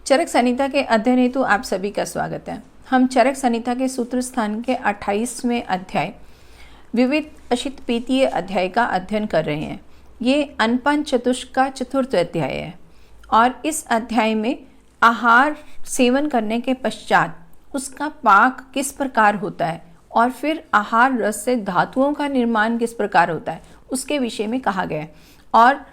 चरक संहिता के अध्ययन हेतु आप सभी का स्वागत है। हम चरक संहिता के सूत्र स्थान के 28वें अध्याय विविध अशित पीतीय अध्याय का अध्ययन कर रहे हैं। ये अनपन चतुष्क का चतुर्थ अध्याय है और इस अध्याय में आहार सेवन करने के पश्चात उसका पाक किस प्रकार होता है और फिर आहार रस से धातुओं का निर्माण किस प्रकार होता है उसके विषय में कहा गया है। और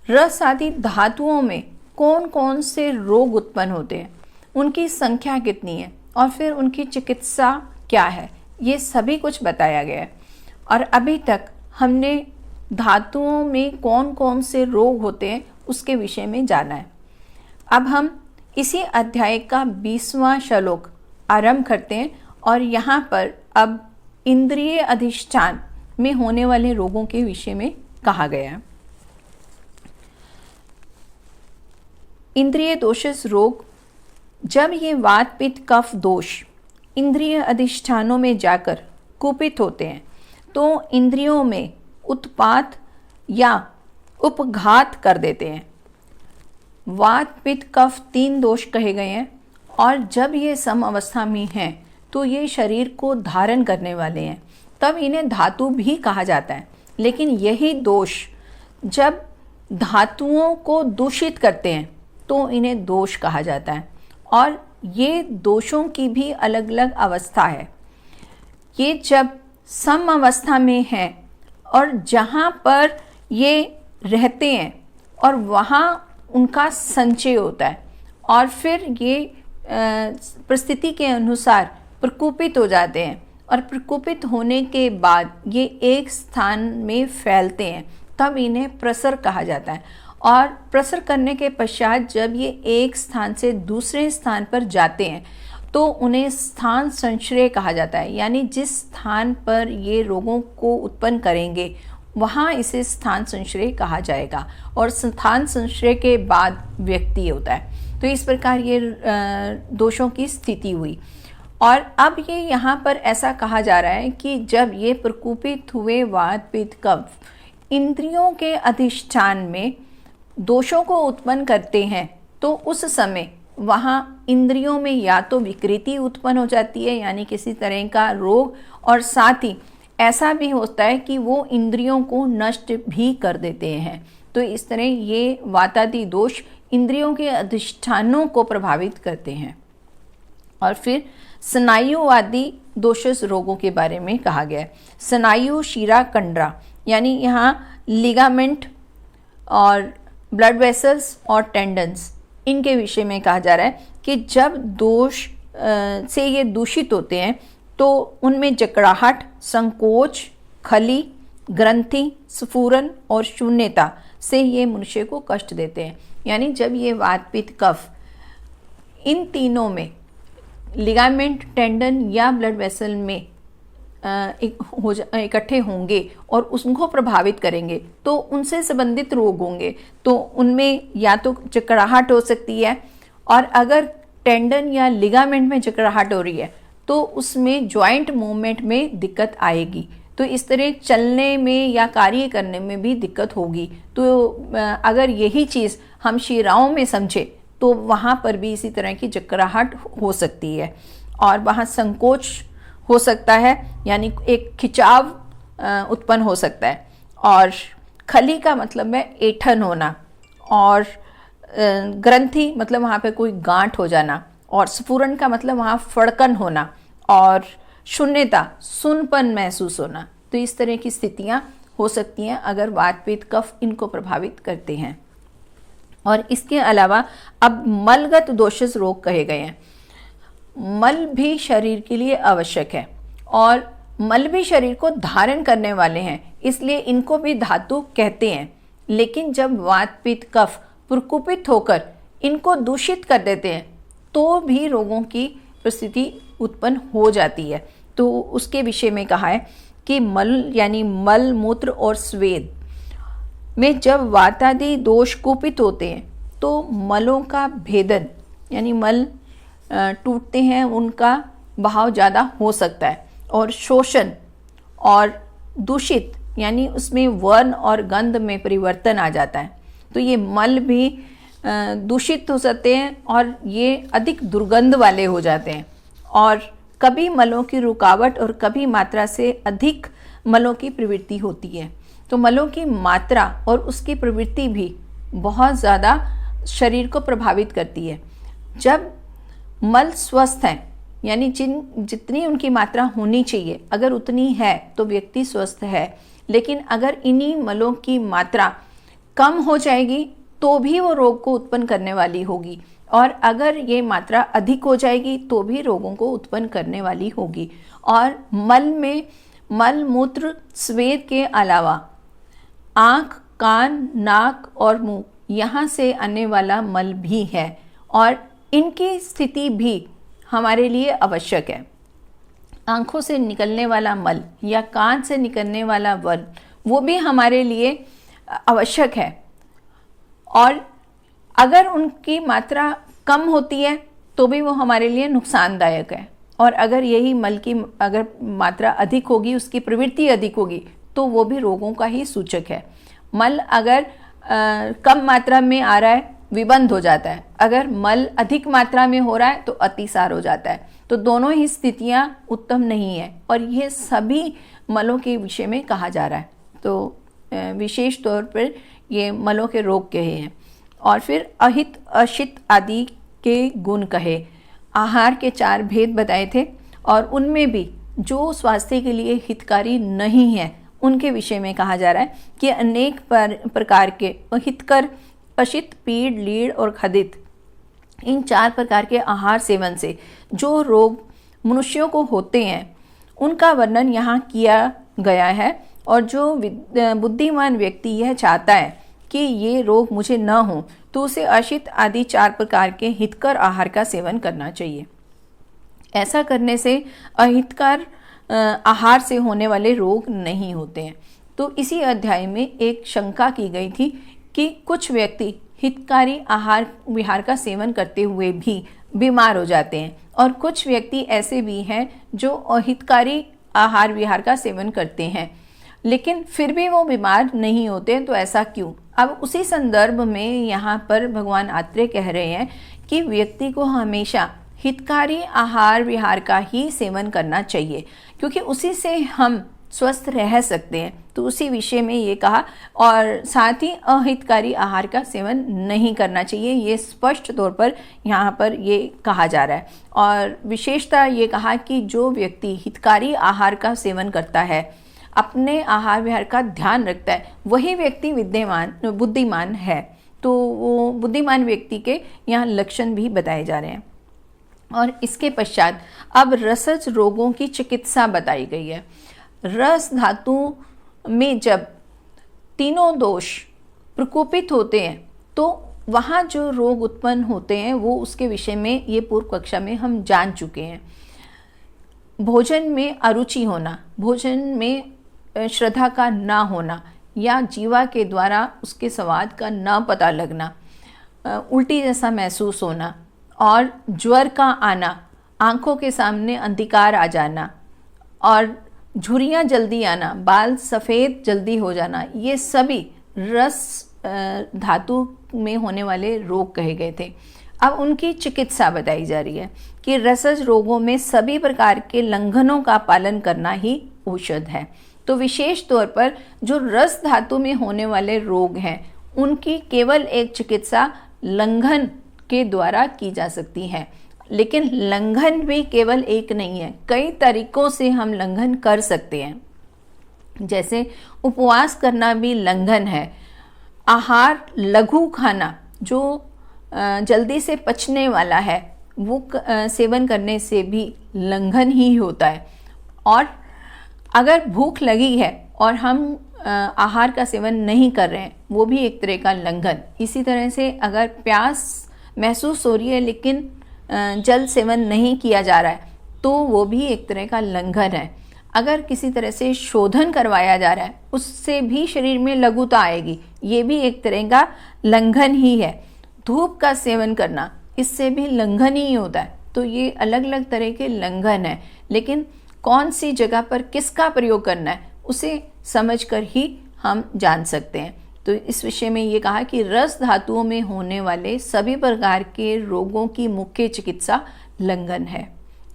रस आदि धातुओं में कौन कौन से रोग उत्पन्न होते हैं, उनकी संख्या कितनी है और फिर उनकी चिकित्सा क्या है, ये सभी कुछ बताया गया है। और अभी तक हमने धातुओं में कौन कौन से रोग होते हैं उसके विषय में जाना है। अब हम इसी अध्याय का 20वां श्लोक आरंभ करते हैं और यहाँ पर अब इंद्रिय अधिष्ठान में होने वाले रोगों के विषय में कहा गया है। इंद्रिय दोषस रोग, जब ये वात पित्त कफ दोष इंद्रिय अधिष्ठानों में जाकर कुपित होते हैं तो इंद्रियों में उत्पात या उपघात कर देते हैं। वात पित्त कफ 3 दोष कहे गए हैं और जब ये सम अवस्था में हैं तो ये शरीर को धारण करने वाले हैं, तब इन्हें धातु भी कहा जाता है। लेकिन यही दोष जब धातुओं को दूषित करते हैं तो इन्हें दोष कहा जाता है। और ये दोषों की भी अलग अलग अवस्था है। ये जब सम अवस्था में है और जहाँ पर ये रहते हैं और वहाँ उनका संचय होता है और फिर ये परिस्थिति के अनुसार प्रकोपित हो जाते हैं और प्रकोपित होने के बाद ये एक स्थान में फैलते हैं, तब इन्हें प्रसर कहा जाता है। और प्रसर करने के पश्चात जब ये एक स्थान से दूसरे स्थान पर जाते हैं तो उन्हें स्थान संश्रय कहा जाता है। यानी जिस स्थान पर ये रोगों को उत्पन्न करेंगे वहाँ इसे स्थान संश्रय कहा जाएगा और स्थान संश्रय के बाद व्यक्ति होता है। तो इस प्रकार ये दोषों की स्थिति हुई। और अब ये यहाँ पर ऐसा कहा जा रहा है कि जब ये प्रकोपित हुए वात पित्त कफ इंद्रियों के अधिष्ठान में दोषों को उत्पन्न करते हैं तो उस समय वहाँ इंद्रियों में या तो विकृति उत्पन्न हो जाती है, यानी किसी तरह का रोग, और साथ ही ऐसा भी होता है कि वो इंद्रियों को नष्ट भी कर देते हैं। तो इस तरह ये वातादि दोष इंद्रियों के अधिष्ठानों को प्रभावित करते हैं। और फिर स्नायुवादी दोषस रोगों के बारे में कहा गया है। स्नायु शिरा कंडरा, यानी यहाँ लिगामेंट और ब्लड वेसल्स और टेंडन्स, इनके विषय में कहा जा रहा है कि जब दोष से ये दूषित होते हैं तो उनमें जकड़ाहट, संकोच, खली, ग्रंथि, स्फुरन और शून्यता से ये मनुष्य को कष्ट देते हैं। यानी जब ये वात पित्त कफ इन तीनों में लिगामेंट, टेंडन या ब्लड वेसल में इकट्ठे होंगे और उसको प्रभावित करेंगे तो उनसे संबंधित रोग होंगे। तो उनमें या तो जकड़ाहट हो सकती है, और अगर टेंडन या लिगामेंट में जकड़ाहट हो रही है तो उसमें जॉइंट मूवमेंट में दिक्कत आएगी। तो इस तरह चलने में या कार्य करने में भी दिक्कत होगी। तो अगर यही चीज़ हम शिराओं में समझे तो वहाँ पर भी इसी तरह की जकड़ाहट हो सकती है और वहाँ संकोच हो सकता है, यानी एक खिंचाव उत्पन्न हो सकता है। और खली का मतलब है ऐंठन होना, और ग्रंथि मतलब वहाँ पे कोई गांठ हो जाना, और स्फुरन का मतलब वहाँ फड़कन होना, और शून्यता सुनपन महसूस होना। तो इस तरह की स्थितियाँ हो सकती हैं अगर वात पित्त कफ इनको प्रभावित करते हैं। और इसके अलावा अब मलगत दोषस रोग कहे गए हैं। मल भी शरीर के लिए आवश्यक है और मल भी शरीर को धारण करने वाले हैं, इसलिए इनको भी धातु कहते हैं। लेकिन जब वात पित्त कफ प्रकोपित होकर इनको दूषित कर देते हैं तो भी रोगों की परिस्थिति उत्पन्न हो जाती है। तो उसके विषय में कहा है कि मल यानी मल, मूत्र और स्वेद में जब वातादि दोष कुपित होते हैं तो मलों का भेदन, यानी मल टूटते हैं, उनका बहाव ज़्यादा हो सकता है, और शोषण और दूषित यानी उसमें वर्ण और गंध में परिवर्तन आ जाता है। तो ये मल भी दूषित हो सकते हैं और ये अधिक दुर्गंध वाले हो जाते हैं, और कभी मलों की रुकावट और कभी मात्रा से अधिक मलों की प्रवृत्ति होती है। तो मलों की मात्रा और उसकी प्रवृत्ति भी बहुत ज़्यादा शरीर को प्रभावित करती है। जब मल स्वस्थ हैं, यानी जितनी उनकी मात्रा होनी चाहिए अगर उतनी है तो व्यक्ति स्वस्थ है, लेकिन अगर इन्हीं मलों की मात्रा कम हो जाएगी तो भी वो रोग को उत्पन्न करने वाली होगी, और अगर ये मात्रा अधिक हो जाएगी तो भी रोगों को उत्पन्न करने वाली होगी। और मल में मल मूत्र स्वेद के अलावा आँख, कान, नाक और मुंह, यहाँ से आने वाला मल भी है, और इनकी स्थिति भी हमारे लिए आवश्यक है। आँखों से निकलने वाला मल या कान से निकलने वाला मल वो भी हमारे लिए आवश्यक है, और अगर उनकी मात्रा कम होती है तो भी वो हमारे लिए नुकसानदायक है, और अगर यही मल की अगर मात्रा अधिक होगी, उसकी प्रवृत्ति अधिक होगी, तो वो भी रोगों का ही सूचक है। मल अगर कम मात्रा में आ रहा है विबंध हो जाता है, अगर मल अधिक मात्रा में हो रहा है तो अतिसार हो जाता है। तो दोनों ही स्थितियां उत्तम नहीं है, और ये सभी मलों के विषय में कहा जा रहा है। तो विशेष तौर पर ये मलों के रोग कहे हैं। और फिर अहित, अशित आदि के गुण कहे। आहार के 4 भेद बताए थे, और उनमें भी जो स्वास्थ्य के लिए हितकारी नहीं है उनके विषय में कहा जा रहा है कि अनेक प्रकार के हितकर, अशित, पीड़, लीड़ और खदित, इन 4 प्रकार के आहार सेवन से जो रोग मनुष्यों को होते हैं उनका वर्णन यहाँ किया गया है। और जो बुद्धिमान व्यक्ति यह चाहता है कि ये रोग मुझे न हो तो उसे अशित आदि 4 प्रकार के हितकर आहार का सेवन करना चाहिए। ऐसा करने से अहितकर आहार से होने वाले रोग नहीं होते हैं। तो इसी अध्याय में एक शंका की गई थी कि कुछ व्यक्ति हितकारी आहार विहार का सेवन करते हुए भी बीमार हो जाते हैं, और कुछ व्यक्ति ऐसे भी हैं जो अहितकारी आहार विहार का सेवन करते हैं लेकिन फिर भी वो बीमार नहीं होते। तो ऐसा क्यों? अब उसी संदर्भ में यहाँ पर भगवान आत्रेय कह रहे हैं कि व्यक्ति को हमेशा हितकारी आहार विहार का ही सेवन करना चाहिए, क्योंकि उसी से हम स्वस्थ रह सकते हैं। तो उसी विषय में ये कहा, और साथ ही अहितकारी आहार का सेवन नहीं करना चाहिए, ये स्पष्ट तौर पर यहाँ पर ये कहा जा रहा है। और विशेषता ये कहा कि जो व्यक्ति हितकारी आहार का सेवन करता है, अपने आहार विहार का ध्यान रखता है, वही व्यक्ति बुद्धिमान है। तो वो बुद्धिमान व्यक्ति के यहाँ लक्षण भी बताए जा रहे हैं। और इसके पश्चात अब रसज रोगों की चिकित्सा बताई गई है। रस धातु में जब तीनों दोष प्रकोपित होते हैं तो वहाँ जो रोग उत्पन्न होते हैं वो उसके विषय में ये पूर्व कक्षा में हम जान चुके हैं। भोजन में अरुचि होना, भोजन में श्रद्धा का ना होना, या जीवा के द्वारा उसके स्वाद का ना पता लगना, उल्टी जैसा महसूस होना, और ज्वर का आना, आंखों के सामने अंधकार आ जाना, और झुर्रियाँ जल्दी आना, बाल सफ़ेद जल्दी हो जाना, ये सभी रस धातु में होने वाले रोग कहे गए थे। अब उनकी चिकित्सा बताई जा रही है कि रसज रोगों में सभी प्रकार के लंघनों का पालन करना ही औषध है। तो विशेष तौर पर जो रस धातु में होने वाले रोग हैं उनकी केवल एक चिकित्सा लंघन के द्वारा की जा सकती है। लेकिन लंघन भी केवल एक नहीं है, कई तरीकों से हम लंघन कर सकते हैं। जैसे उपवास करना भी लंघन है, आहार लघु खाना जो जल्दी से पचने वाला है वो सेवन करने से भी लंघन ही होता है। और अगर भूख लगी है और हम आहार का सेवन नहीं कर रहे हैं वो भी एक तरह का लंघन। इसी तरह से अगर प्यास महसूस हो रही है लेकिन जल सेवन नहीं किया जा रहा है तो वो भी एक तरह का लंघन है। अगर किसी तरह से शोधन करवाया जा रहा है उससे भी शरीर में लघुता आएगी, ये भी एक तरह का लंघन ही है। धूप का सेवन करना, इससे भी लंघन ही होता है। तो ये अलग अलग तरह के लंघन है, लेकिन कौन सी जगह पर किसका प्रयोग करना है उसे समझकर ही हम जान सकते हैं। तो इस विषय में ये कहा कि रस धातुओं में होने वाले सभी प्रकार के रोगों की मुख्य चिकित्सा लंघन है।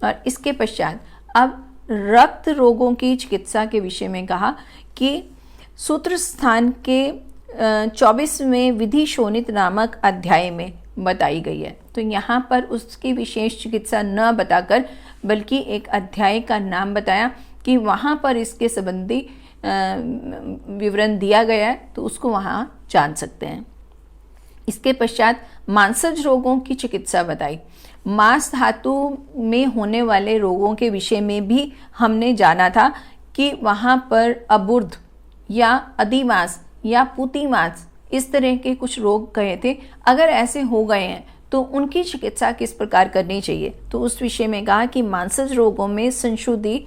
और इसके पश्चात अब रक्त रोगों की चिकित्सा के विषय में कहा कि सूत्र स्थान के 24वें विधि शोणित नामक अध्याय में बताई गई है। तो यहाँ पर उसकी विशेष चिकित्सा न बताकर बल्कि एक अध्याय का नाम बताया कि वहाँ पर इसके संबंधी विवरण दिया गया है, तो उसको वहाँ जान सकते हैं। इसके पश्चात मांसज रोगों की चिकित्सा बताई। मांस धातु में होने वाले रोगों के विषय में भी हमने जाना था कि वहाँ पर अबुर्ध या अधिमांस या पुतिमांस इस तरह के कुछ रोग गए थे। अगर ऐसे हो गए हैं तो उनकी चिकित्सा किस प्रकार करनी चाहिए, तो उस विषय में कहा कि मांसज रोगों में संशुद्धि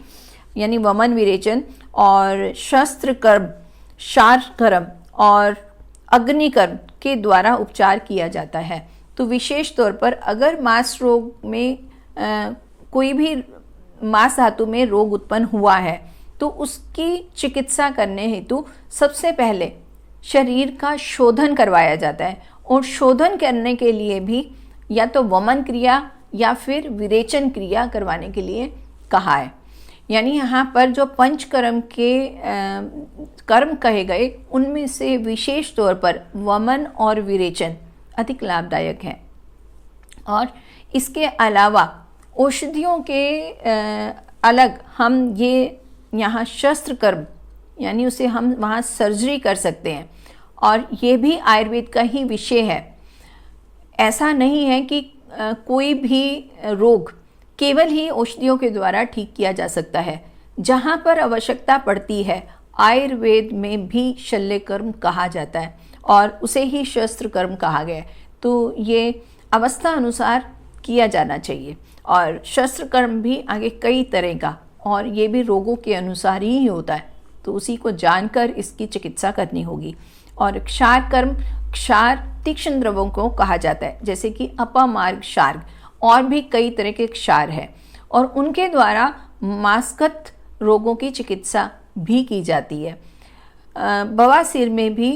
यानी वमन विरेचन और शस्त्र कर्म, शार कर्म और अग्निकर्म के द्वारा उपचार किया जाता है। तो विशेष तौर पर अगर मांस रोग में कोई भी मांस धातु में रोग उत्पन्न हुआ है तो उसकी चिकित्सा करने हेतु सबसे पहले शरीर का शोधन करवाया जाता है। और शोधन करने के लिए भी या तो वमन क्रिया या फिर विरेचन क्रिया करवाने के लिए कहा है। यानी यहाँ पर जो पंचकर्म के कर्म कहे गए उनमें से विशेष तौर पर वमन और विरेचन अधिक लाभदायक है। और इसके अलावा औषधियों के अलग हम ये यहाँ शस्त्र कर्म यानी उसे हम वहाँ सर्जरी कर सकते हैं, और ये भी आयुर्वेद का ही विषय है। ऐसा नहीं है कि कोई भी रोग केवल ही औषधियों के द्वारा ठीक किया जा सकता है। जहाँ पर आवश्यकता पड़ती है आयुर्वेद में भी शल्य कर्म कहा जाता है और उसे ही शस्त्र कर्म कहा गया है। तो ये अवस्था अनुसार किया जाना चाहिए। और शस्त्र कर्म भी आगे कई तरह का, और ये भी रोगों के अनुसार ही होता है, तो उसी को जानकर इसकी चिकित्सा करनी होगी। और क्षार कर्म, क्षार तीक्ष्ण द्रवों को कहा जाता है, जैसे कि अपमार्ग क्षार, और भी कई तरह के क्षार है, और उनके द्वारा मांसगत रोगों की चिकित्सा भी की जाती है। बवासीर में भी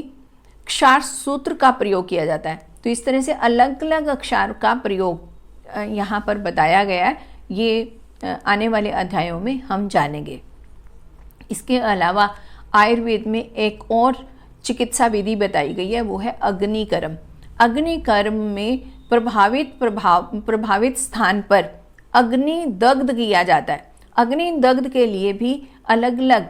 क्षार सूत्र का प्रयोग किया जाता है। तो इस तरह से अलग अलग क्षार का प्रयोग यहाँ पर बताया गया है। ये आने वाले अध्यायों में हम जानेंगे। इसके अलावा आयुर्वेद में एक और चिकित्सा विधि बताई गई है, वो है अग्निकर्म। अग्निकर्म में प्रभावित स्थान पर अग्नि दग्ध किया जाता है। अग्नि दग्ध के लिए भी अलग अलग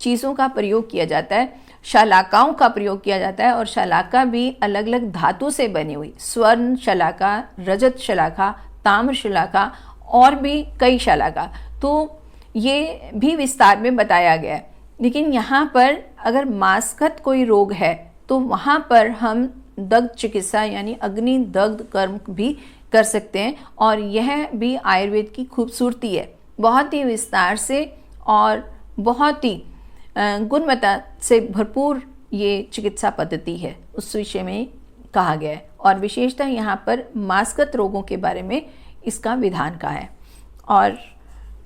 चीज़ों का प्रयोग किया जाता है। शलाकाओं का प्रयोग किया जाता है, और शलाका भी अलग अलग धातु से बनी हुई, स्वर्ण शलाका, रजत शलाका, ताम्र शलाका और भी कई शलाका। तो ये भी विस्तार में बताया गया है। लेकिन यहाँ पर अगर मांसगत कोई रोग है तो वहाँ पर हम दग्ध चिकित्सा यानी अग्नि दग्ध कर्म भी कर सकते हैं, और यह भी आयुर्वेद की खूबसूरती है। बहुत ही विस्तार से और बहुत ही गुणवत्ता से भरपूर ये चिकित्सा पद्धति है, उस विषय में कहा गया है। और विशेषतः यहाँ पर मांसगत रोगों के बारे में इसका विधान का है। और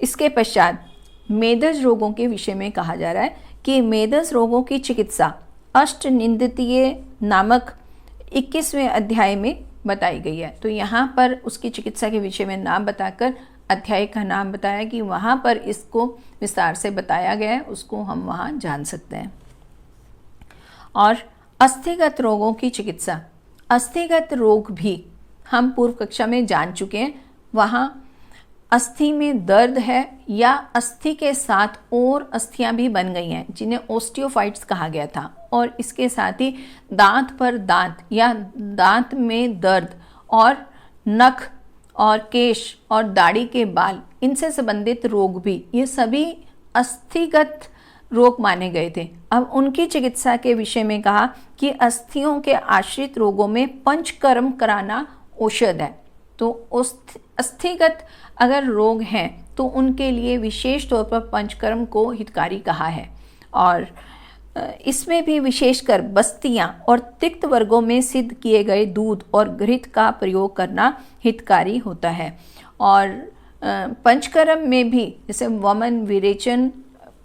इसके पश्चात मेदज रोगों के विषय में कहा जा रहा है कि मेदज रोगों की चिकित्सा अष्टनिंदितीय नामक 21वें अध्याय में बताई गई है। तो यहाँ पर उसकी चिकित्सा के विषय में नाम बताकर अध्याय का नाम बताया कि वहाँ पर इसको विस्तार से बताया गया है, उसको हम वहाँ जान सकते हैं। और अस्थिगत रोगों की चिकित्सा, अस्थिगत रोग भी हम पूर्व कक्षा में जान चुके हैं। वहाँ अस्थि में दर्द है या अस्थि के साथ और अस्थियां भी बन गई हैं, जिन्हें ओस्टियोफाइट्स कहा गया था। और इसके साथ ही दांत पर दांत या दांत में दर्द और नख और केश और दाढ़ी के बाल, इनसे संबंधित रोग भी, ये सभी अस्थिगत रोग माने गए थे। अब उनकी चिकित्सा के विषय में कहा कि अस्थियों के आश्रित रोगों में पंचकर्म कराना औषध है। तो अस्थिगत अगर रोग हैं तो उनके लिए विशेष तौर पर पंचकर्म को हितकारी कहा है। और इसमें भी विशेषकर बस्तियां और तिक्त वर्गों में सिद्ध किए गए दूध और घृत का प्रयोग करना हितकारी होता है। और पंचकर्म में भी जैसे वमन, विरेचन,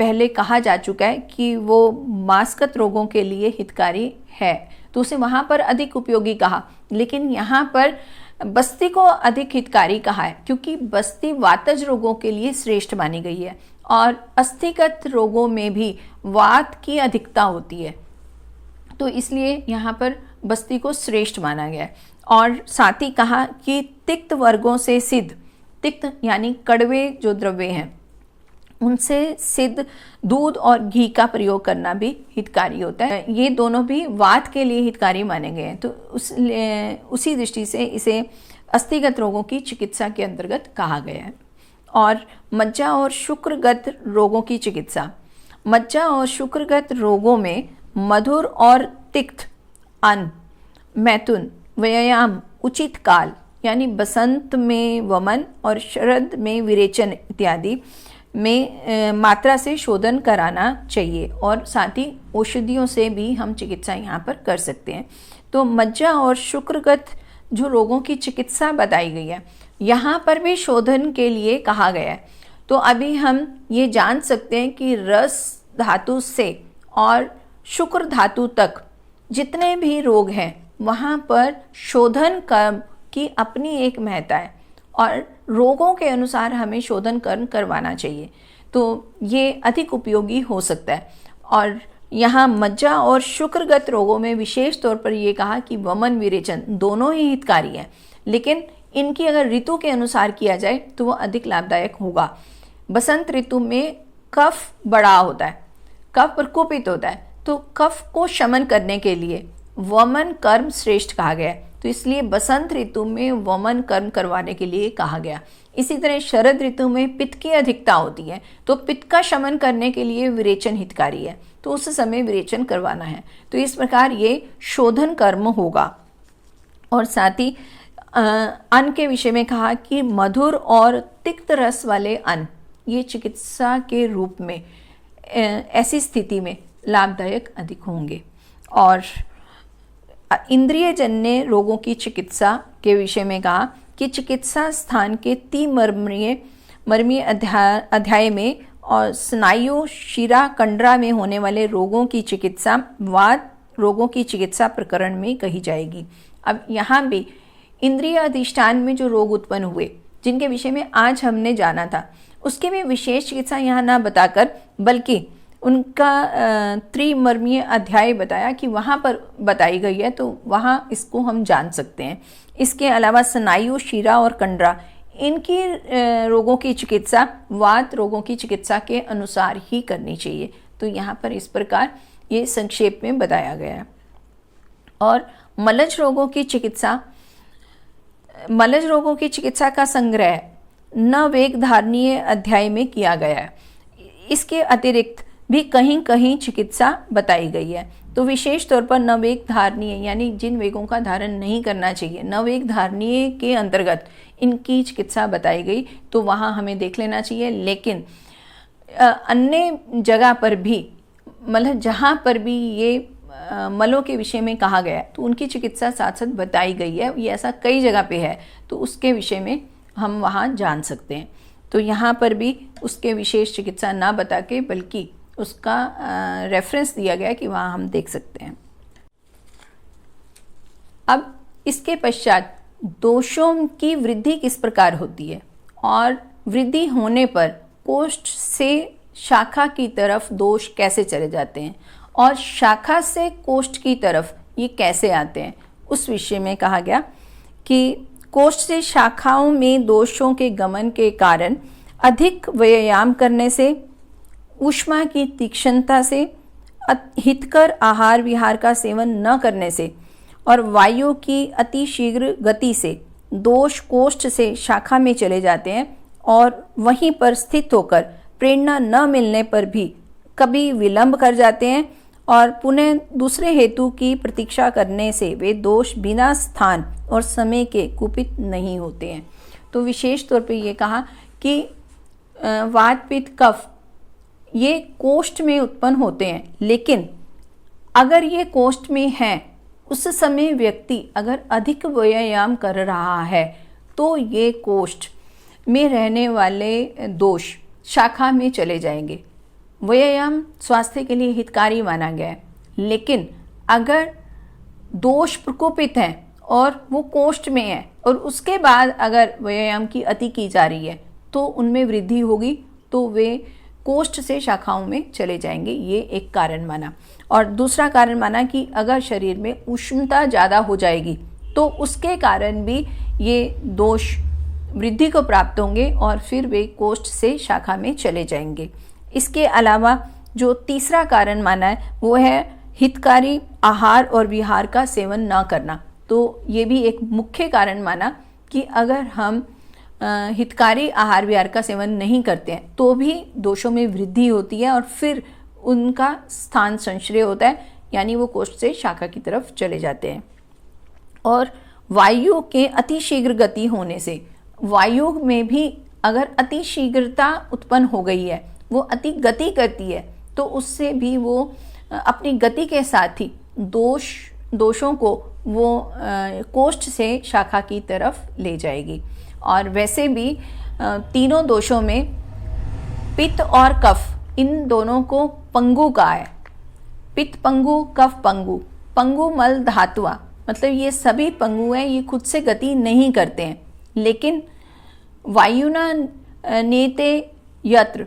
पहले कहा जा चुका है कि वो मास्कत रोगों के लिए हितकारी है, तो उसे वहाँ पर अधिक उपयोगी कहा। लेकिन यहाँ पर बस्ती को अधिक हितकारी कहा है, क्योंकि बस्ती वातज रोगों के लिए श्रेष्ठ मानी गई है और अस्थिगत रोगों में भी वात की अधिकता होती है, तो इसलिए यहाँ पर बस्ती को श्रेष्ठ माना गया है। और साथ ही कहा कि तिक्त वर्गों से सिद्ध, तिक्त यानी कड़वे जो द्रव्य हैं, उनसे सिद्ध दूध और घी का प्रयोग करना भी हितकारी होता है। ये दोनों भी वात के लिए हितकारी माने गए हैं, तो उसी दृष्टि से इसे अस्थिगत रोगों की चिकित्सा के अंतर्गत कहा गया है। और मज्जा और शुक्रगत रोगों की चिकित्सा। मज्जा और शुक्रगत रोगों में मधुर और तिक्त अन्न, मैथुन, व्यायाम, उचित काल यानी बसंत में वमन और शरद में विरेचन इत्यादि में मात्रा से शोधन कराना चाहिए। और साथ ही औषधियों से भी हम चिकित्सा यहाँ पर कर सकते हैं। तो मज्जा और शुक्रगत जो रोगों की चिकित्सा बताई गई है, यहाँ पर भी शोधन के लिए कहा गया है। तो अभी हम ये जान सकते हैं कि रस धातु से और शुक्र धातु तक जितने भी रोग हैं वहाँ पर शोधन कर्म की अपनी एक महत्ता है और रोगों के अनुसार हमें शोधन कर्म करवाना चाहिए, तो ये अधिक उपयोगी हो सकता है। और यहाँ मज्जा और शुक्रगत रोगों में विशेष तौर पर ये कहा कि वमन विरेचन दोनों ही हितकारी हैं, लेकिन इनकी अगर ऋतु के अनुसार किया जाए तो वो अधिक लाभदायक होगा। बसंत ऋतु में कफ बड़ा होता है, कफ प्रकोपित होता है, तो कफ को शमन करने के लिए वमन कर्म श्रेष्ठ कहा गया है, तो इसलिए बसंत ऋतु में वमन कर्म करवाने के लिए कहा गया। इसी तरह शरद ऋतु में पित्त की अधिकता होती है, तो पित्त का शमन करने के लिए विरेचन हितकारी है, तो उस समय विरेचन करवाना है। तो इस प्रकार ये शोधन कर्म होगा। और साथ ही अन्न के विषय में कहा कि मधुर और तिक्त रस वाले अन्न ये चिकित्सा के रूप में ऐसी स्थिति में लाभदायक अधिक होंगे। और इंद्रिय जन्य रोगों की चिकित्सा के विषय में कहा कि चिकित्सा स्थान के मर्मीय अध्याय में और स्नायु शिरा कंडरा में होने वाले रोगों की चिकित्सा वात रोगों की चिकित्सा प्रकरण में कही जाएगी। अब यहाँ भी इंद्रिय अधिष्ठान में जो रोग उत्पन्न हुए जिनके विषय में आज हमने जाना था, उसके भी विशेष चिकित्सा यहाँ ना बताकर बल्कि उनका त्रिमर्मीय अध्याय बताया कि वहाँ पर बताई गई है, तो वहाँ इसको हम जान सकते हैं। इसके अलावा स्नायु शिरा और कंडरा इनकी रोगों की चिकित्सा वात रोगों की चिकित्सा के अनुसार ही करनी चाहिए, तो यहाँ पर इस प्रकार ये संक्षेप में बताया गया है। और मलज रोगों की चिकित्सा, मलज रोगों की चिकित्सा का संग्रह नवेग धारणीय अध्याय में किया गया है। इसके अतिरिक्त भी कहीं कहीं चिकित्सा बताई गई है, तो विशेष तौर पर नवेग धारणीय यानी जिन वेगों का धारण नहीं करना चाहिए, नवेग धारणीय के अंतर्गत इनकी चिकित्सा बताई गई, तो वहाँ हमें देख लेना चाहिए। लेकिन अन्य जगह पर भी मतलब जहाँ पर भी ये मलों के विषय में कहा गया है तो उनकी चिकित्सा साथ साथ बताई गई है। ये ऐसा कई जगह पे है, तो उसके विषय में हम वहाँ जान सकते हैं। तो यहाँ पर भी उसके विशेष चिकित्सा ना बता के बल्कि उसका रेफरेंस दिया गया कि वहाँ हम देख सकते हैं। अब इसके पश्चात दोषों की वृद्धि किस प्रकार होती है और वृद्धि होने पर कोष्ठ से शाखा की तरफ दोष कैसे चले जाते हैं और शाखा से कोष्ठ की तरफ ये कैसे आते हैं, उस विषय में कहा गया कि कोष्ठ से शाखाओं में दोषों के गमन के कारण अधिक व्यायाम करने से, ऊष्मा की तीक्ष्णता से, हितकर आहार विहार का सेवन न करने से और वायु की अति शीघ्र गति से दोष कोष्ठ से शाखा में चले जाते हैं और वहीं पर स्थित होकर प्रेरणा न मिलने पर भी कभी विलंब कर जाते हैं और पुनः दूसरे हेतु की प्रतीक्षा करने से वे दोष बिना स्थान और समय के कुपित नहीं होते हैं। तो विशेष तौर पे ये कहा कि वात पित्त कफ ये कोष्ठ में उत्पन्न होते हैं, लेकिन अगर ये कोष्ठ में हैं उस समय व्यक्ति अगर अधिक व्यायाम कर रहा है तो ये कोष्ठ में रहने वाले दोष शाखा में चले जाएंगे, व्यायाम स्वास्थ्य के लिए हितकारी माना गया है, लेकिन अगर दोष प्रकोपित है और वो कोष्ठ में है और उसके बाद अगर व्यायाम की अति की जा रही है तो उनमें वृद्धि होगी, तो वे कोष्ठ से शाखाओं में चले जाएंगे। ये एक कारण माना। और दूसरा कारण माना कि अगर शरीर में उष्णता ज़्यादा हो जाएगी तो उसके कारण भी ये दोष वृद्धि को प्राप्त होंगे और फिर वे कोष्ठ से शाखा में चले जाएंगे। इसके अलावा जो तीसरा कारण माना है वो है हितकारी आहार और विहार का सेवन न करना। तो ये भी एक मुख्य कारण माना कि अगर हम हितकारी आहार विहार का सेवन नहीं करते हैं तो भी दोषों में वृद्धि होती है और फिर उनका स्थान संश्रय होता है, यानी वो कोष्ठ से शाखा की तरफ चले जाते हैं। और वायु के अतिशीघ्र गति होने से, वायु में भी अगर अतिशीघ्रता उत्पन्न हो गई है, वो अति गति करती है, तो उससे भी वो अपनी गति के साथ ही दोषों को वो कोष्ठ से शाखा की तरफ ले जाएगी। और वैसे भी तीनों दोषों में पित्त और कफ, इन दोनों को पंगु कहा है। पित्त पंगु, कफ पंगु, पंगु मल धातुआ, मतलब ये सभी पंगु हैं, ये खुद से गति नहीं करते हैं, लेकिन वायुना नेते यत्र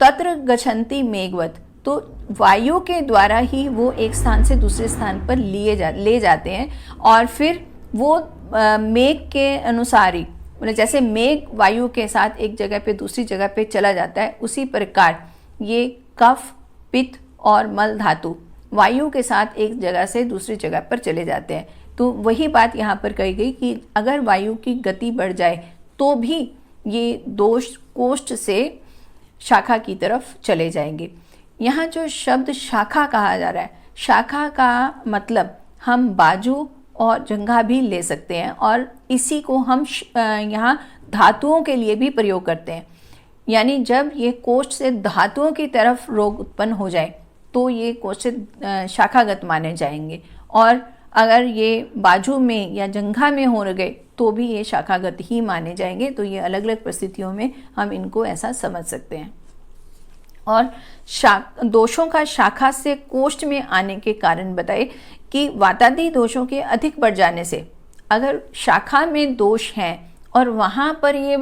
तत्र गच्छन्ति मेघवत, तो वायु के द्वारा ही वो एक स्थान से दूसरे स्थान पर ले जाते हैं और फिर वो मेघ के अनुसार ही, मतलब जैसे मेघ वायु के साथ एक जगह पे दूसरी जगह पे चला जाता है, उसी प्रकार ये कफ, पित्त और मल धातु वायु के साथ एक जगह से दूसरी जगह पर चले जाते हैं। तो वही बात यहाँ पर कही गई कि अगर वायु की गति बढ़ जाए तो भी ये दोष कोष्ठ से शाखा की तरफ चले जाएंगे। यहाँ जो शब्द शाखा कहा जा रहा है, शाखा का मतलब हम बाजू और जंघा भी ले सकते हैं और इसी को हम यहाँ धातुओं के लिए भी प्रयोग करते हैं। यानी जब ये कोष्ठ से धातुओं की तरफ रोग उत्पन्न हो जाए तो ये कोष्ठ से शाखागत माने जाएंगे, और अगर ये बाजू में या जंघा में हो गए तो भी ये शाखागत ही माने जाएंगे। तो ये अलग अलग परिस्थितियों में हम इनको ऐसा समझ सकते हैं। और दोषों का शाखा से कोष्ठ में आने के कारण बताए कि वातादि दोषों के अधिक बढ़ जाने से, अगर शाखा में दोष हैं और वहाँ पर ये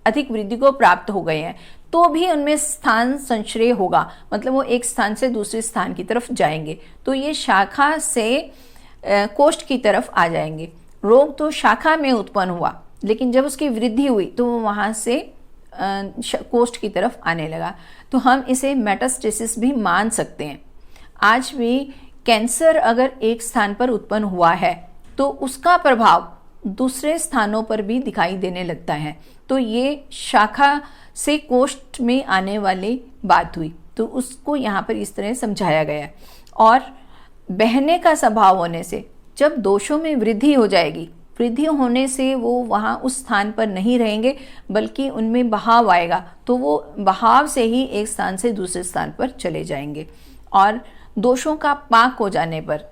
अधिक वृद्धि को प्राप्त हो गए हैं तो भी उनमें स्थान संश्रय होगा, मतलब वो एक स्थान से दूसरे स्थान की तरफ जाएंगे, तो ये शाखा से कोष्ठ की तरफ आ जाएंगे। रोग तो शाखा में उत्पन्न हुआ, लेकिन जब उसकी वृद्धि हुई तो वो वहाँ से कोष्ठ की तरफ आने लगा, तो हम इसे मेटास्टेसिस भी मान सकते हैं। आज भी कैंसर अगर एक स्थान पर उत्पन्न हुआ है तो उसका प्रभाव दूसरे स्थानों पर भी दिखाई देने लगता है। तो ये शाखा से कोष्ठ में आने वाली बात हुई, तो उसको यहाँ पर इस तरह समझाया गया। और बहने का स्वभाव होने से जब दोषों में वृद्धि हो जाएगी, वृद्धि होने से वो वहाँ उस स्थान पर नहीं रहेंगे बल्कि उनमें बहाव आएगा, तो वो बहाव से ही एक स्थान से दूसरे स्थान पर चले जाएंगे। और दोषों का पाक हो जाने पर,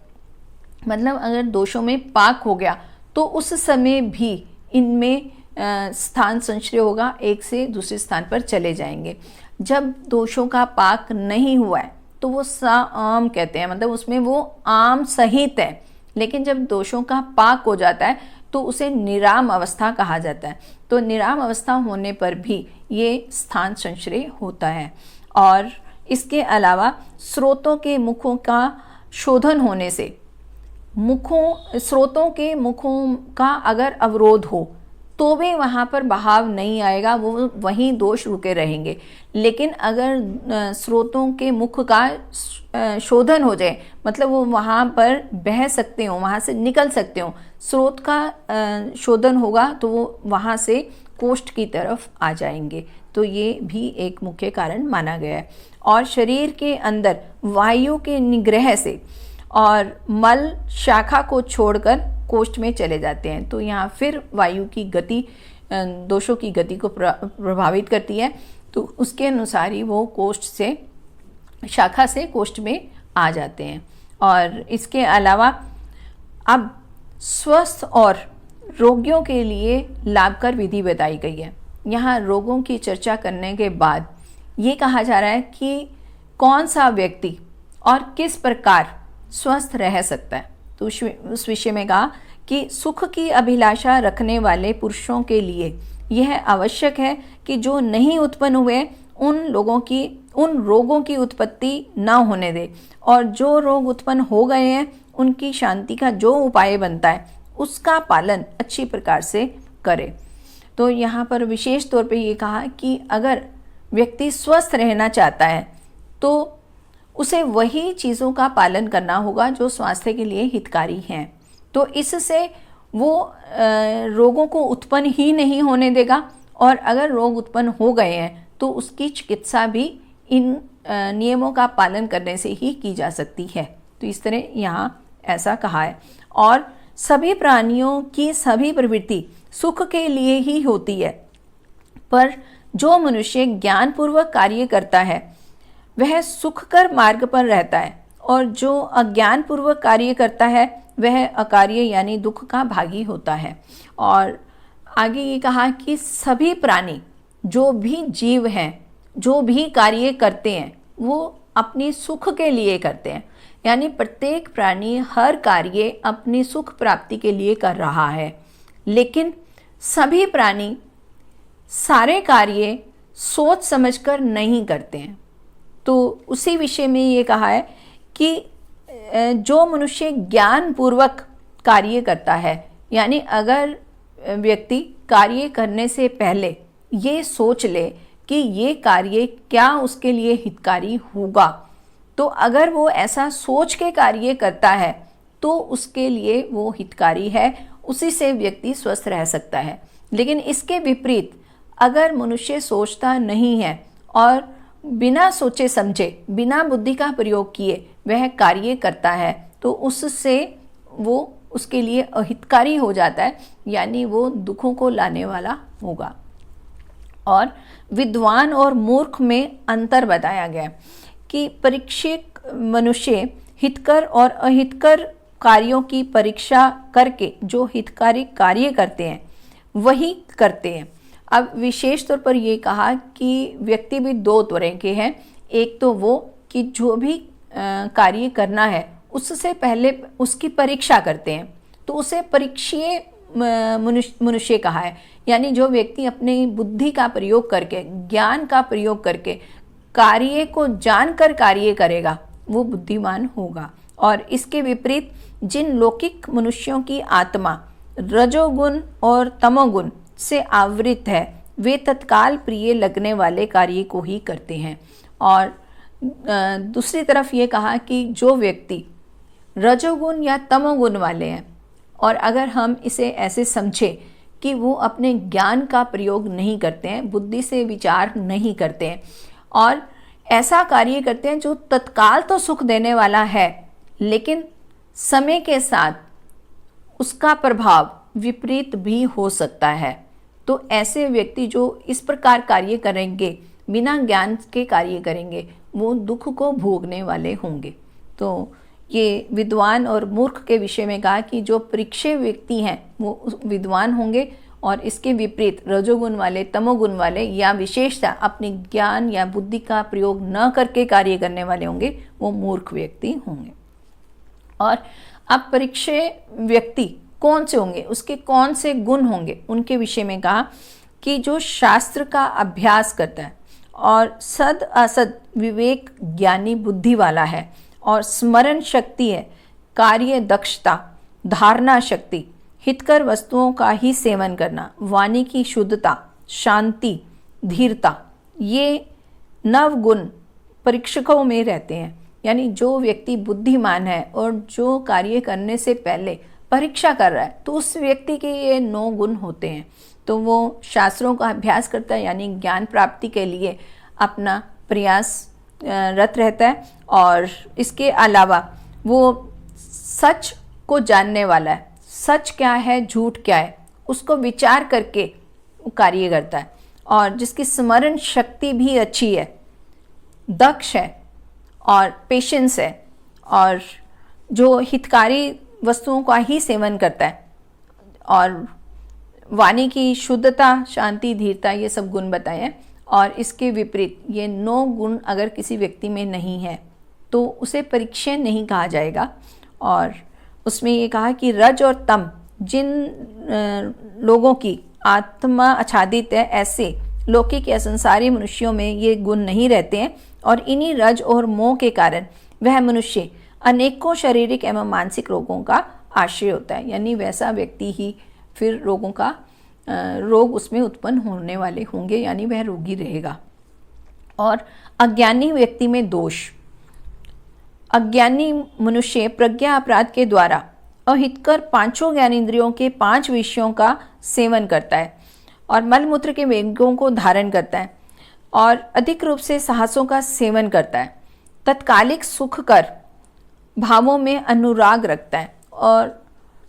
मतलब अगर दोषों में पाक हो गया तो उस समय भी इनमें स्थान संश्रय होगा, एक से दूसरे स्थान पर चले जाएंगे। जब दोषों का पाक नहीं हुआ है तो वो आम कहते हैं, मतलब उसमें वो आम सहित है, लेकिन जब दोषों का पाक हो जाता है तो उसे निराम अवस्था कहा जाता है। तो निराम अवस्था होने पर भी ये स्थान संश्रय होता है। और इसके अलावा स्रोतों के मुखों का शोधन होने से, स्रोतों के मुखों का अगर अवरोध हो तो भी वहाँ पर बहाव नहीं आएगा, वो वहीं दोष रुके रहेंगे। लेकिन अगर स्रोतों के मुख का शोधन हो जाए, मतलब वो वहाँ पर बह सकते हो, वहाँ से निकल सकते हो, स्रोत का शोधन होगा तो वो वहाँ से कोष्ठ की तरफ आ जाएंगे। तो ये भी एक मुख्य कारण माना गया है। और शरीर के अंदर वायु के निग्रह से और मल शाखा को छोड़कर कोष्ठ में चले जाते हैं, तो यहाँ फिर वायु की गति दोषों की गति को प्रभावित करती है, तो उसके अनुसार ही वो कोष्ठ से शाखा से कोष्ठ में आ जाते हैं। और इसके अलावा अब स्वस्थ और रोगियों के लिए लाभकर विधि बताई गई है। यहाँ रोगों की चर्चा करने के बाद ये कहा जा रहा है कि कौन सा व्यक्ति और किस प्रकार स्वस्थ रह सकता है। तो उस विषय में कहा कि सुख की अभिलाषा रखने वाले पुरुषों के लिए यह आवश्यक है कि जो नहीं उत्पन्न हुए उन रोगों की उत्पत्ति न होने दे, और जो रोग उत्पन्न हो गए हैं उनकी शांति का जो उपाय बनता है उसका पालन अच्छी प्रकार से करे। तो यहाँ पर विशेष तौर पे ये कहा कि अगर व्यक्ति स्वस्थ रहना चाहता है तो उसे वही चीज़ों का पालन करना होगा जो स्वास्थ्य के लिए हितकारी हैं। तो इससे वो रोगों को उत्पन्न ही नहीं होने देगा, और अगर रोग उत्पन्न हो गए हैं तो उसकी चिकित्सा भी इन नियमों का पालन करने से ही की जा सकती है। तो इस तरह यहाँ ऐसा कहा है। और सभी प्राणियों की सभी प्रवृत्ति सुख के लिए ही होती है, पर जो मनुष्य ज्ञानपूर्वक कार्य करता है वह सुखकर मार्ग पर रहता है, और जो अज्ञानपूर्वक कार्य करता है वह अकार्य यानी दुख का भागी होता है। और आगे ये कहा कि सभी प्राणी, जो भी जीव हैं, जो भी कार्य करते हैं वो अपनी सुख के लिए करते हैं, यानी प्रत्येक प्राणी हर कार्य अपनी सुख प्राप्ति के लिए कर रहा है। लेकिन सभी प्राणी सारे कार्य सोच समझकर नहीं करते हैं। तो उसी विषय में ये कहा है कि जो मनुष्य ज्ञान पूर्वक कार्य करता है, यानी अगर व्यक्ति कार्य करने से पहले ये सोच ले कि ये कार्य क्या उसके लिए हितकारी होगा, तो अगर वो ऐसा सोच के कार्य करता है तो उसके लिए वो हितकारी है, उसी से व्यक्ति स्वस्थ रह सकता है। लेकिन इसके विपरीत अगर मनुष्य सोचता नहीं है और बिना सोचे समझे, बिना बुद्धि का प्रयोग किए वह कार्य करता है, तो उससे वो उसके लिए अहितकारी हो जाता है, यानी वो दुखों को लाने वाला होगा। और विद्वान और मूर्ख में अंतर बताया गया कि परीक्षित मनुष्य हितकर और अहितकर कार्यों की परीक्षा करके जो हितकारी कार्य करते हैं वही करते हैं। अब विशेष तौर पर ये कहा कि व्यक्ति भी दो तरह के हैं। एक तो वो कि जो भी कार्य करना है उससे पहले उसकी परीक्षा करते हैं, तो उसे परीक्षीय मनुष्य कहा है, यानी जो व्यक्ति अपनी बुद्धि का प्रयोग करके, ज्ञान का प्रयोग करके कार्य को जानकर कार्य करेगा वो बुद्धिमान होगा। और इसके विपरीत जिन लौकिक मनुष्यों की आत्मा रजोगुण और तमोगुण से आवृत है वे तत्काल प्रिय लगने वाले कार्य को ही करते हैं। और दूसरी तरफ ये कहा कि जो व्यक्ति रजोगुण या तमोगुण वाले हैं, और अगर हम इसे ऐसे समझें कि वो अपने ज्ञान का प्रयोग नहीं करते हैं, बुद्धि से विचार नहीं करते हैं और ऐसा कार्य करते हैं जो तत्काल तो सुख देने वाला है, लेकिन समय के साथ उसका प्रभाव विपरीत भी हो सकता है, तो ऐसे व्यक्ति जो इस प्रकार कार्य करेंगे, बिना ज्ञान के कार्य करेंगे, वो दुख को भोगने वाले होंगे। तो ये विद्वान और मूर्ख के विषय में कहा कि जो परीक्षे व्यक्ति हैं वो विद्वान होंगे, और इसके विपरीत रजोगुण वाले, तमोगुण वाले या विशेषता अपने ज्ञान या बुद्धि का प्रयोग न करके कार्य करने वाले होंगे, वो मूर्ख व्यक्ति होंगे। और अब परीक्षे व्यक्ति कौन से होंगे, उसके कौन से गुण होंगे, उनके विषय में कहा कि जो शास्त्र का अभ्यास करता है और सद असद विवेक ज्ञानी बुद्धि वाला है, और स्मरण शक्ति है, कार्य दक्षता, धारणा शक्ति, हितकर वस्तुओं का ही सेवन करना, वाणी की शुद्धता, शांति, धीरता, ये नव गुण परीक्षकों में रहते हैं। यानी जो व्यक्ति बुद्धिमान है और जो कार्य करने से पहले परीक्षा कर रहा है, तो उस व्यक्ति के ये 9 गुण होते हैं। तो वो शास्त्रों का अभ्यास करता है, यानी ज्ञान प्राप्ति के लिए अपना प्रयास रत रहता है, और इसके अलावा वो सच को जानने वाला है, सच क्या है, झूठ क्या है, उसको विचार करके कार्य करता है, और जिसकी स्मरण शक्ति भी अच्छी है, दक्ष है और पेशेंस है, और जो हितकारी वस्तुओं का ही सेवन करता है, और वाणी की शुद्धता, शांति, धीरता, ये सब गुण बताए हैं। और इसके विपरीत ये 9 गुण अगर किसी व्यक्ति में नहीं है तो उसे परीक्षण नहीं कहा जाएगा। और उसमें ये कहा कि रज और तम जिन लोगों की आत्मा आच्छादित है, ऐसे लौकिक या संसारी मनुष्यों में ये गुण नहीं रहते हैं, और इन्हीं रज और मोह के कारण वह मनुष्य अनेकों शारीरिक एवं मानसिक रोगों का आश्रय होता है। यानी वैसा व्यक्ति ही फिर रोग उसमें उत्पन्न होने वाले होंगे, यानी वह रोगी रहेगा। और अज्ञानी व्यक्ति में दोष। अज्ञानी मनुष्य प्रज्ञा अपराध के द्वारा अहितकर 5 ज्ञानेंद्रियों के 5 विषयों का सेवन करता है और मलमूत्र के वेगों को धारण करता है और अधिक रूप से साहसों का सेवन करता है, तत्कालिक सुख कर भावों में अनुराग रखता है और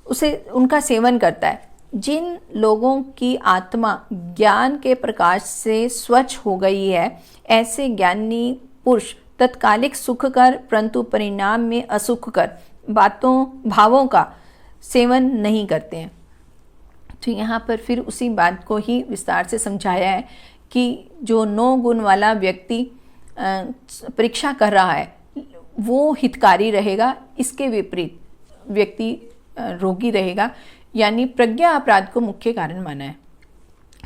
उसे उनका सेवन करता है। जिन लोगों की आत्मा ज्ञान के प्रकाश से स्वच्छ हो गई है, ऐसे ज्ञानी पुरुष तत्कालिक सुख कर परंतु परिणाम में असुख कर भावों का सेवन नहीं करते हैं। तो यहाँ पर फिर उसी बात को ही विस्तार से समझाया है कि जो 9 गुण वाला व्यक्ति परीक्षा कर रहा है वो हितकारी रहेगा, इसके विपरीत व्यक्ति रोगी रहेगा। यानी प्रज्ञा अपराध को मुख्य कारण माना है।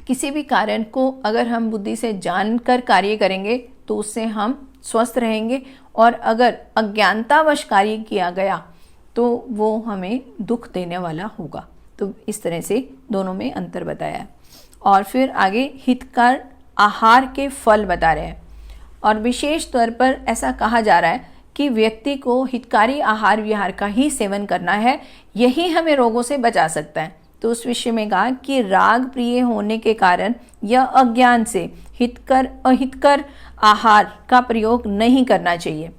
किसी भी कारण को अगर हम बुद्धि से जानकर कार्य करेंगे तो उससे हम स्वस्थ रहेंगे, और अगर अज्ञानतावश कार्य किया गया तो वो हमें दुख देने वाला होगा। तो इस तरह से दोनों में अंतर बताया है। और फिर आगे हितकर आहार के फल बता रहे हैं, और विशेष तौर पर ऐसा कहा जा रहा है कि व्यक्ति को हितकारी आहार विहार का ही सेवन करना है, यही हमें रोगों से बचा सकता है। तो उस विषय में कहा कि राग प्रिय होने के कारण या अज्ञान से अहितकर आहार का प्रयोग नहीं करना चाहिए।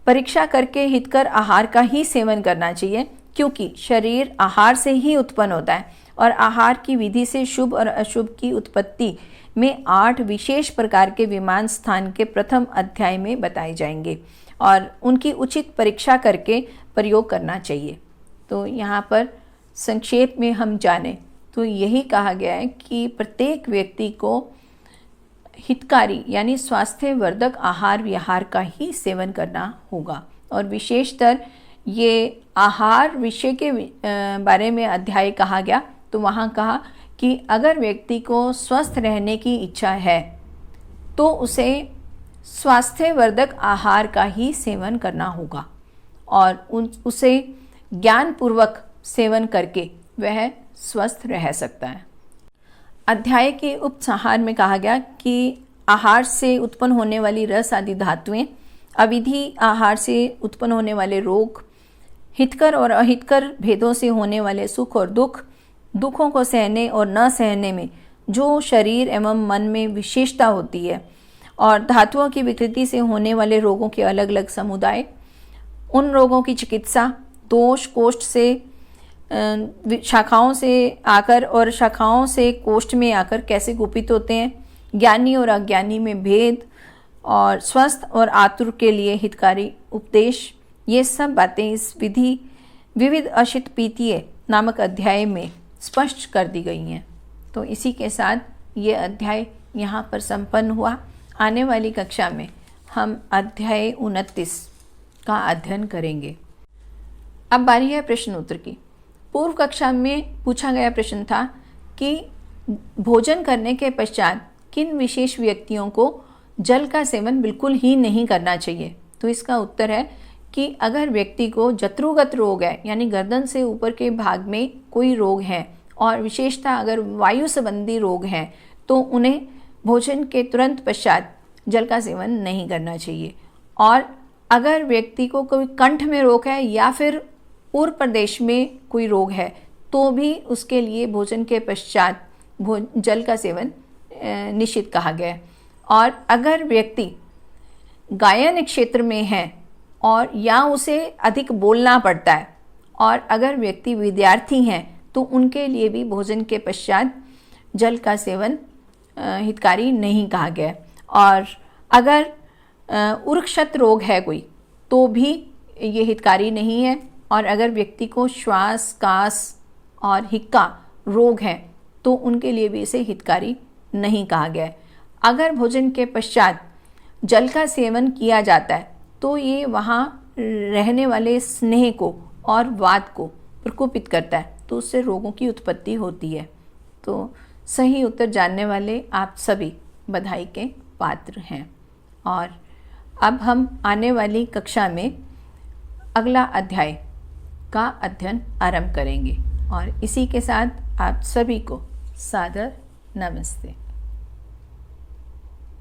परीक्षा करके हितकर आहार का ही सेवन करना चाहिए, क्योंकि शरीर आहार से ही उत्पन्न होता है और आहार की विधि से शुभ और अशुभ की उत्पत्ति में 8 विशेष प्रकार के विमान स्थान के प्रथम अध्याय में बताए जाएंगे और उनकी उचित परीक्षा करके प्रयोग करना चाहिए। तो यहाँ पर संक्षेप में हम जानें तो यही कहा गया है कि प्रत्येक व्यक्ति को हितकारी यानी स्वास्थ्यवर्धक आहार विहार का ही सेवन करना होगा। और विशेषतर ये आहार विषय के बारे में अध्याय कहा गया, तो वहाँ कहा कि अगर व्यक्ति को स्वस्थ रहने की इच्छा है तो उसे स्वास्थ्यवर्धक आहार का ही सेवन करना होगा और उसे ज्ञानपूर्वक सेवन करके वह स्वस्थ रह सकता है। अध्याय के उपसंहार में कहा गया कि आहार से उत्पन्न होने वाली रस आदि धातुएं, अविधि आहार से उत्पन्न होने वाले रोग, हितकर और अहितकर भेदों से होने वाले सुख और दुखों को सहने और न सहने में जो शरीर एवं मन में विशेषता होती है, और धातुओं की विकृति से होने वाले रोगों के अलग अलग समुदाय, उन रोगों की चिकित्सा, दोष कोष्ठ से शाखाओं से आकर और शाखाओं से कोष्ठ में आकर कैसे गुपित होते हैं, ज्ञानी और अज्ञानी में भेद, और स्वस्थ और आतुर के लिए हितकारी उपदेश, ये सब बातें इस विविध अशित पीतीय नामक अध्याय में स्पष्ट कर दी गई हैं। तो इसी के साथ ये अध्याय यहाँ पर संपन्न हुआ। आने वाली कक्षा में हम अध्याय 29 का अध्ययन करेंगे। अब बारी है प्रश्न उत्तर की। पूर्व कक्षा में पूछा गया प्रश्न था कि भोजन करने के पश्चात किन विशेष व्यक्तियों को जल का सेवन बिल्कुल ही नहीं करना चाहिए। तो इसका उत्तर है कि अगर व्यक्ति को जत्रुगत रोग है, यानी गर्दन से ऊपर के भाग में कोई रोग है, और विशेषतः अगर वायु संबंधी रोग हैं, तो उन्हें भोजन के तुरंत पश्चात जल का सेवन नहीं करना चाहिए। और अगर व्यक्ति को कोई कंठ में रोग है या फिर पूर्व प्रदेश में कोई रोग है, तो भी उसके लिए भोजन के पश्चात जल का सेवन निषिद्ध कहा गया है। और अगर व्यक्ति गायन क्षेत्र में है और या उसे अधिक बोलना पड़ता है, और अगर व्यक्ति विद्यार्थी हैं, तो उनके लिए भी भोजन के पश्चात जल का सेवन हितकारी नहीं कहा गया। और अगर उर्क्षत रोग है कोई, तो भी ये हितकारी नहीं है। और अगर व्यक्ति को श्वास कास और हिक्का रोग है, तो उनके लिए भी इसे हितकारी नहीं कहा गया है। अगर भोजन के पश्चात जल का सेवन किया जाता है तो ये वहाँ रहने वाले स्नेह को और वात को प्रकोपित करता है, तो उससे रोगों की उत्पत्ति होती है। तो सही उत्तर जानने वाले आप सभी बधाई के पात्र हैं। और अब हम आने वाली कक्षा में अगला अध्याय का अध्ययन आरंभ करेंगे। और इसी के साथ आप सभी को सादर नमस्ते।